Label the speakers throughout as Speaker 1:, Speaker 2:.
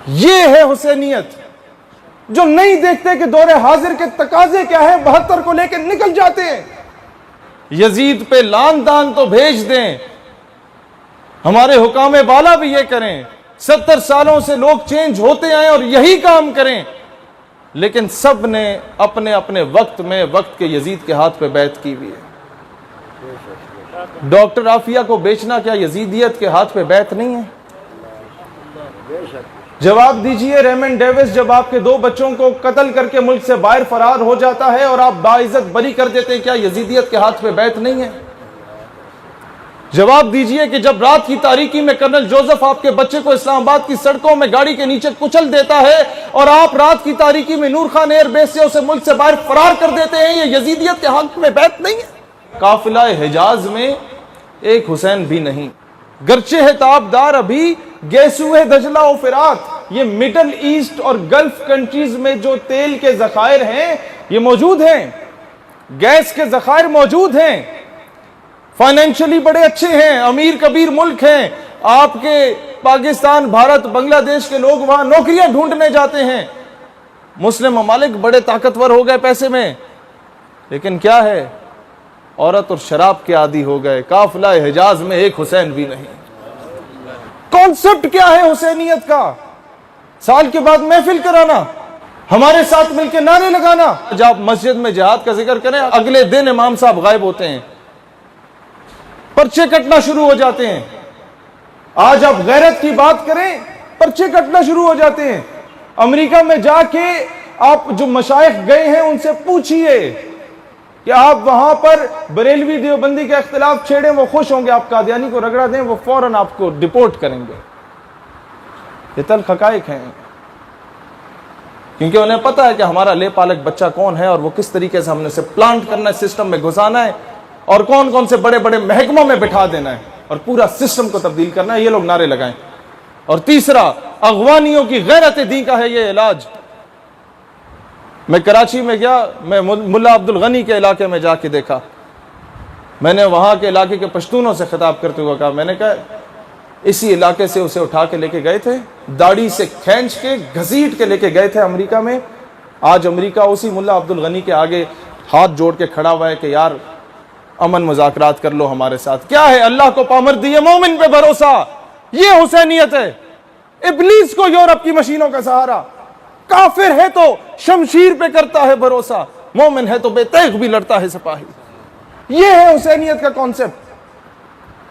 Speaker 1: یہ ہے حسینیت، جو نہیں دیکھتے کہ دور حاضر کے تقاضے کیا ہے، 72 کو لے کے نکل جاتے ہیں۔ یزید پہ لان تان تو بھیج دیں، ہمارے حکام بالا بھی یہ کریں، 70 سالوں سے لوگ چینج ہوتے آئے اور یہی کام کریں، لیکن سب نے اپنے اپنے وقت میں وقت کے یزید کے ہاتھ پہ بیعت کی ہوئی ہے۔ ڈاکٹر عافیہ کو بیچنا کیا یزیدیت کے ہاتھ پہ بیعت نہیں ہے؟ جواب دیجئے، ریمن ڈیوس جب آپ کے 2 بچوں کو قتل کر کے ملک سے باہر فرار ہو جاتا ہے اور آپ باعزت بری کر دیتے ہیں، کیا یزیدیت کے ہاتھ پہ بیعت نہیں ہے؟ جواب دیجئے کہ جب رات کی تاریکی میں کرنل جوزف آپ کے بچے کو اسلام آباد کی سڑکوں میں گاڑی کے نیچے کچل دیتا ہے اور آپ رات کی تاریکی میں نور خان ایئر بیس سے اسے ملک سے باہر فرار کر دیتے ہیں، یہ یزیدیت کے حق میں بیعت نہیں ہے؟ قافلہ حجاز میں ایک حسین بھی نہیں، گرچہ ہے تابدار ابھی گیسوئے دجلہ و فرات۔ یہ مڈل ایسٹ اور گلف کنٹریز میں جو تیل کے ذخائر ہیں یہ موجود ہیں، گیس کے ذخائر موجود ہیں، فائنینشلی بڑے اچھے ہیں، امیر کبیر ملک ہیں۔ آپ کے پاکستان، بھارت، بنگلہ دیش کے لوگ وہاں نوکریاں ڈھونڈنے جاتے ہیں۔ مسلم ممالک بڑے طاقتور ہو گئے پیسے میں، لیکن کیا ہے، عورت اور شراب کے عادی ہو گئے۔ قافلہ حجاز میں ایک حسین بھی نہیں۔ کانسیپٹ کیا ہے حسینیت کا؟ سال کے بعد محفل کرانا، ہمارے ساتھ مل کے نعرے لگانا۔ جب آپ مسجد میں جہاد کا ذکر کریں، اگلے دن امام صاحب غائب ہوتے ہیں، پرچے کٹنا شروع ہو جاتے ہیں۔ آج آپ غیرت کی بات کریں، پرچے کٹنا شروع ہو جاتے ہیں۔ امریکہ میں جا کے آپ جو مشائخ گئے ہیں ان سے پوچھئے کہ آپ وہاں پر بریلوی دیوبندی کے اختلاف چھیڑیں، وہ خوش ہوں گے، آپ قادیانی کو رگڑا دیں وہ فوراً آپ کو ڈیپورٹ کریں گے۔ یہ تلخ حقائق ہیں، کیونکہ انہیں پتا ہے کہ ہمارا لے پالک بچہ کون ہے اور وہ کس طریقے سے ہم نے اسے پلانٹ کرنا ہے، سسٹم میں گھسانا ہے، اور کون کون سے بڑے بڑے محکموں میں بٹھا دینا ہے اور پورا سسٹم کو تبدیل کرنا ہے۔ یہ لوگ نعرے لگائیں۔ اور تیسرا، اغوانیوں کی غیرت دین کا ہے یہ علاج۔ میں کراچی میں گیا، میں ملا عبد الغنی کے علاقے میں جا کے دیکھا، میں نے وہاں کے علاقے کے پشتونوں سے خطاب کرتے ہوئے کہا، میں نے کہا اسی علاقے سے اسے اٹھا کے لے کے گئے تھے، داڑھی سے کھینچ کے گھسیٹ کے لے کے گئے تھے امریکہ میں۔ آج امریکہ اسی ملا عبد الغنی کے آگے ہاتھ جوڑ کے کھڑا ہوا ہے کہ یار امن مذاکرات کر لو ہمارے ساتھ۔ کیا ہے؟ اللہ کو پامردی ہے، مومن پہ بھروسہ، یہ حسینیت ہے۔ ابلیس کو یورپ کی مشینوں کا سہارا، کافر ہے تو شمشیر پہ کرتا ہے بھروسہ، مومن ہے تو بے تیغ بھی لڑتا ہے سپاہی۔ یہ ہے حسینیت کا کانسیپٹ۔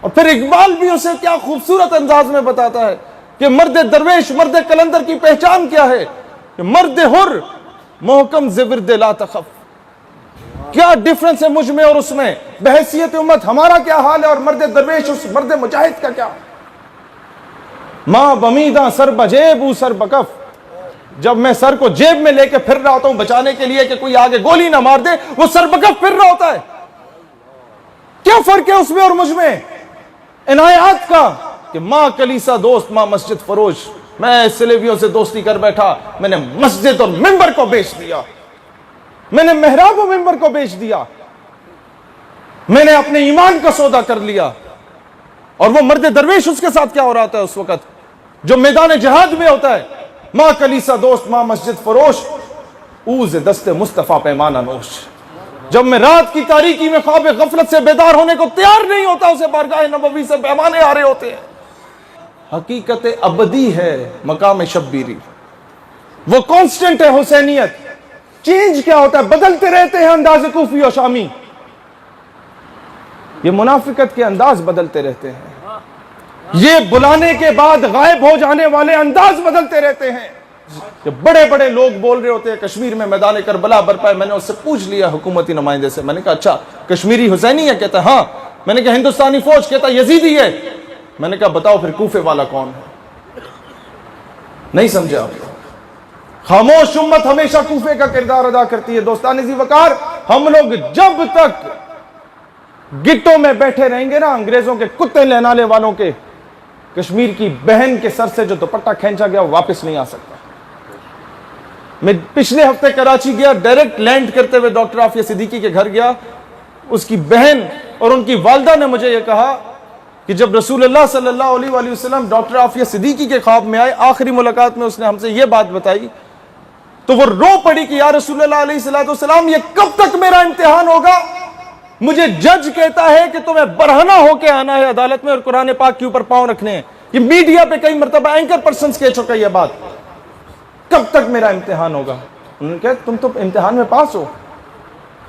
Speaker 1: اور پھر اقبال بھی اسے کیا خوبصورت انداز میں بتاتا ہے کہ مرد درویش، مرد کلندر کی پہچان کیا ہے، کہ مرد حر محکم زورد لا تخف۔ کیا ڈیفرنس ہے مجھ میں اور اس میں؟ بحیثیت امت ہمارا کیا حال ہے اور مرد درویش اس مرد مجاہد کا کیا؟ ماں بمیداں سر بجیب او سر بکف۔ جب میں سر کو جیب میں لے کے پھر رہا ہوتا ہوں بچانے کے لیے کہ کوئی آگے گولی نہ مار دے، وہ سر بکف پھر رہا ہوتا ہے۔ کیا فرق ہے اس میں اور مجھ میں؟ عنایات کا، کہ ماں کلیسا دوست ماں مسجد فروش۔ میں سلیبیوں سے دوستی کر بیٹھا، میں نے مسجد اور ممبر کو بیچ دیا، میں نے محراب و ممبر کو بیچ دیا، میں نے اپنے ایمان کا سودا کر لیا۔ اور وہ مرد درویش اس کے ساتھ کیا ہو رہا ہے اس وقت جو میدان جہاد میں ہوتا ہے؟ ماں کلیسا دوست ماں مسجد فروش، اوز دست مصطفیٰ پیمانہ نوش۔ جب میں رات کی تاریکی میں خواب غفلت سے بیدار ہونے کو تیار نہیں ہوتا، اسے بارگاہ نبوی سے پیمانے آ رہے ہوتے ہیں۔ حقیقت ابدی ہے مقام شبیری، وہ کانسٹنٹ ہے حسینیت۔ چینج کیا ہوتا ہے؟ بدلتے رہتے ہیں انداز کوفی و شامی، یہ منافقت کے انداز بدلتے رہتے ہیں، یہ بلانے کے بعد غائب ہو جانے والے انداز بدلتے رہتے ہیں۔ کہ بڑے بڑے لوگ بول رہے ہوتے ہیں کشمیر میں میدان کربلا برپا ہے، میں نے اس سے پوچھ لیا حکومتی نمائندے سے، میں نے کہا اچھا کشمیری حسینی ہے؟ کہتا ہاں۔ میں نے کہا ہندوستانی فوج؟ کہتا یزیدی ہے۔ میں نے کہا بتاؤ پھر کوفے والا کون ہے؟ نہیں سمجھے آپ؟ خاموش امت ہمیشہ کوفے کا کردار ادا کرتی ہے۔ دوستان ذی وقار، ہم لوگ جب تک گٹوں میں بیٹھے رہیں گے نا انگریزوں کے کتے لہنانے والوں کے، کشمیر کی بہن کے سر سے جو دوپٹہ کھینچا گیا وہ واپس نہیں آ سکتا۔ میں پچھلے ہفتے کراچی گیا، ڈائریکٹ لینڈ کرتے ہوئے ڈاکٹر عافیہ صدیقی کے گھر گیا، اس کی بہن اور ان کی والدہ نے مجھے یہ کہا کہ جب رسول اللہ صلی اللہ علیہ وآلہ وسلم ڈاکٹر عافیہ صدیقی کے خواب میں آئے، آخری ملاقات میں اس نے ہم سے یہ بات بتائی، تو وہ رو پڑی کہ یا رسول اللہ علیہ السلام یہ کب تک میرا امتحان ہوگا؟ مجھے جج کہتا ہے کہ تمہیں برہنہ ہو کے آنا ہے عدالت میں اور قرآن پاک کے اوپر پاؤں رکھنے ہیں۔ یہ میڈیا پہ کئی مرتبہ اینکر پرسنز کہہ چکا یہ بات، کب تک میرا امتحان ہوگا؟ انہوں نے کہا تم تو امتحان میں پاس ہو۔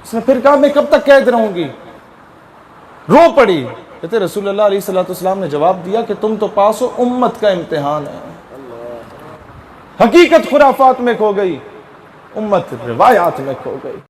Speaker 1: اس نے پھر کہا میں کب تک قید رہوں گی؟ رو پڑی۔ کہتے رسول اللہ علیہ السلام نے جواب دیا کہ تم تو پاس ہو، امت کا امتحان ہے۔ حقیقت خرافات میں کھو گئی، امت روایات میں کھو گئی۔